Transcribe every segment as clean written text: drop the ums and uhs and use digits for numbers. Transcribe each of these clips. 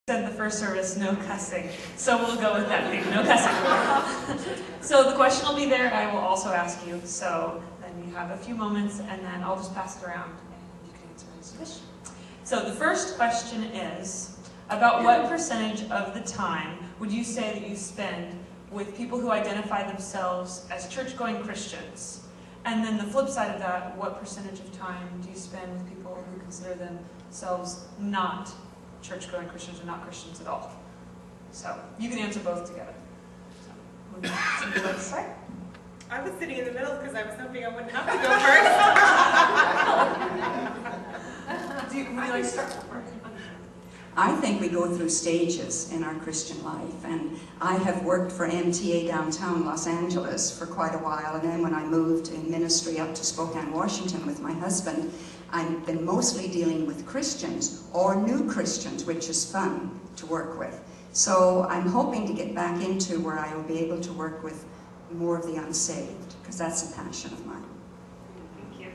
said the first service, no cussing. So we'll go with that thing, no cussing. So the question will be there, I will also ask you. So then you have a few moments, and then I'll just pass it around, and you can answer as you wish. So the first question is, about what percentage of the time would you say that you spend with people who identify themselves as church-going Christians? And then the flip side of that, what percentage of time do you spend with people who consider themselves not church-going Christians or not Christians at all? So you can answer both together. So, somebody like to start? I was sitting in the middle because I was hoping I wouldn't have to go first. Would you like to start? I think we go through stages in our Christian life, and I have worked for MTA downtown Los Angeles for quite a while, and then when I moved in ministry up to Spokane, Washington with my husband, I've been mostly dealing with Christians or new Christians, which is fun to work with. So I'm hoping to get back into where I will be able to work with more of the unsaved, because that's a passion of mine. Thank you.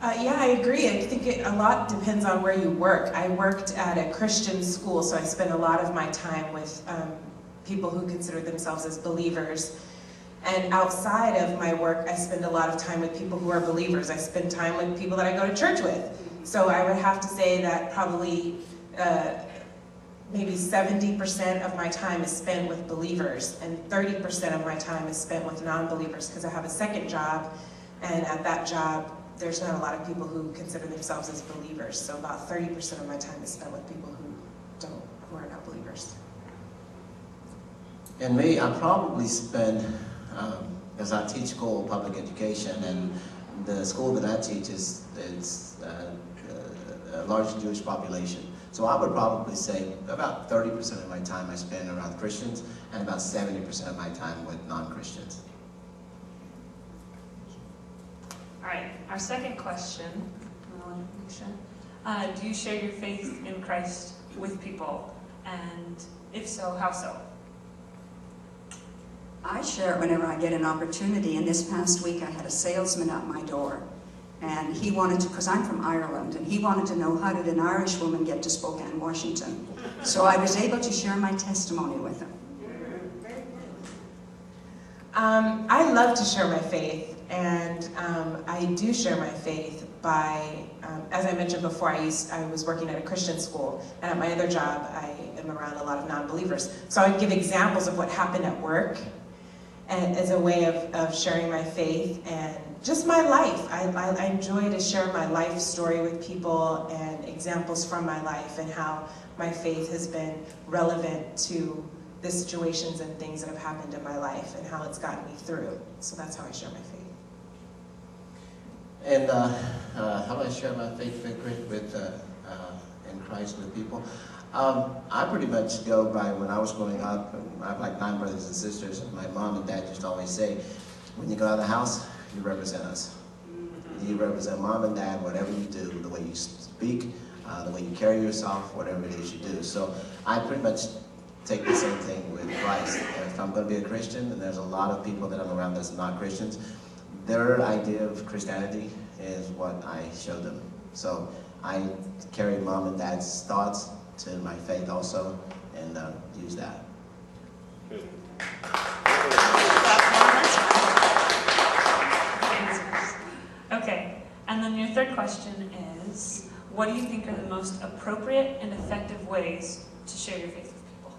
Yeah, I agree. I think a lot depends on where you work. I worked at a Christian school, so I spent a lot of my time with people who consider themselves as believers. And outside of my work, I spend a lot of time with people who are believers. I spend time with people that I go to church with. So I would have to say that probably maybe 70% of my time is spent with believers, and 30% of my time is spent with non-believers, because I have a second job, and at that job, there's not a lot of people who consider themselves as believers. So about 30% of my time is spent with people who are not believers. And me, I probably spend, because I teach school public education, and the school that I teach it's a large Jewish population. So I would probably say about 30% of my time I spend around Christians, and about 70% of my time with non-Christians. All right, our second question, do you share your faith in Christ with people? And if so, how so? I share it whenever I get an opportunity, and this past week I had a salesman at my door, and he wanted to, because I'm from Ireland, and he wanted to know how did an Irish woman get to Spokane, Washington. So I was able to share my testimony with him. I love to share my faith, and I do share my faith by, as I mentioned before, I was working at a Christian school, and at my other job I am around a lot of non-believers. So I give examples of what happened at work, and as a way of sharing my faith and just my life. I enjoy to share my life story with people and examples from my life and how my faith has been relevant to the situations and things that have happened in my life and how it's gotten me through. So that's how I share my faith. And how do I share my faith in Christ with people? I pretty much go by when I was growing up, I have like 9 brothers and sisters, and my mom and dad just always say, when you go out of the house, you represent us. You represent mom and dad, whatever you do, the way you speak, the way you carry yourself, whatever it is you do. So I pretty much take the same thing with Christ. And if I'm going to be a Christian, and there's a lot of people that I'm around that's not Christians, their idea of Christianity is what I show them. So I carry mom and dad's thoughts to my faith also, and use that. Okay, and then your third question is, what do you think are the most appropriate and effective ways to share your faith with people?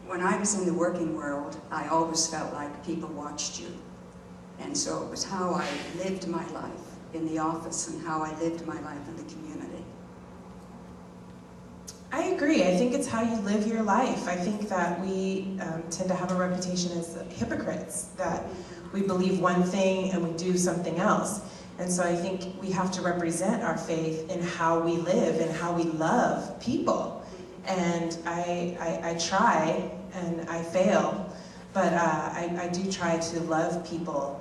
When I was in the working world, I always felt like people watched you. And so it was how I lived my life in the office and how I lived my life in the community. I agree. I think it's how you live your life. I think that we tend to have a reputation as hypocrites, that we believe one thing and we do something else. And so I think we have to represent our faith in how we live and how we love people. And I try, and I fail, but I do try to love people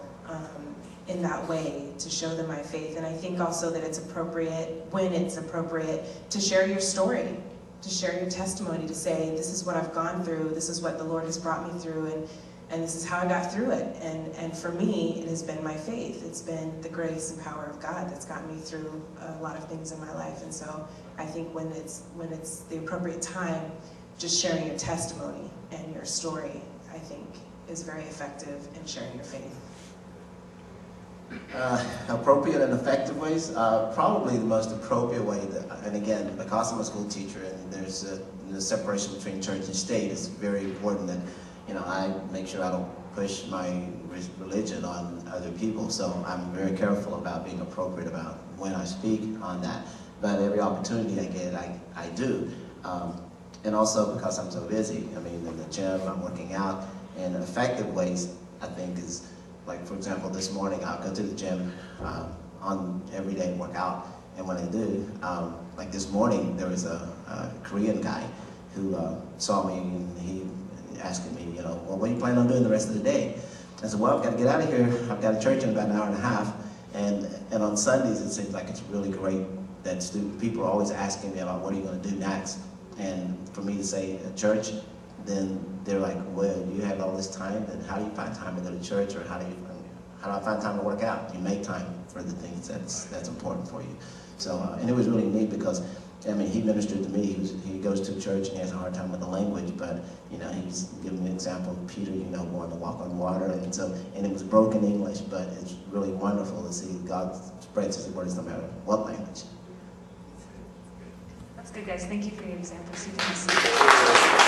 in that way, to show them my faith. And I think also that it's appropriate, when it's appropriate, to share your story, to share your testimony, to say, this is what I've gone through, this is what the Lord has brought me through, And this is how I got through it. And for me, it has been my faith. It's been the grace and power of God that's gotten me through a lot of things in my life. And so I think when it's the appropriate time, just sharing your testimony and your story, I think, is very effective in sharing your faith. Appropriate and effective ways? Probably the most appropriate way, and again, because I'm a school teacher and there's the separation between church and state, it's very important that I make sure I don't push my religion on other people. So I'm very careful about being appropriate about when I speak on that. But every opportunity I get, I do. And also because I'm so busy. I mean, in the gym, I'm working out. And effective ways, I think, is like, for example, this morning I'll go to the gym on every day and work out. And when I do, like this morning, there was a Korean guy who saw me and he asking me, well, what are you planning on doing the rest of the day? I said, well, I've got to get out of here. I've got a church in about an hour and a half. And on Sundays, it seems like it's really great that people are always asking me about what are you going to do next. And for me to say church, then they're like, well, you have all this time, then how do you find time to go to church, or how do I find time to work out? You make time for the things that's important for you. So, and it was really neat because, I mean, he ministered to me. He goes to church and he has a hard time with the language, but he was giving me an example of Peter, going to walk on water, and it was broken English, but it's really wonderful to see God spreads His words no matter what language. That's good, guys. Thank you for your examples. You can see.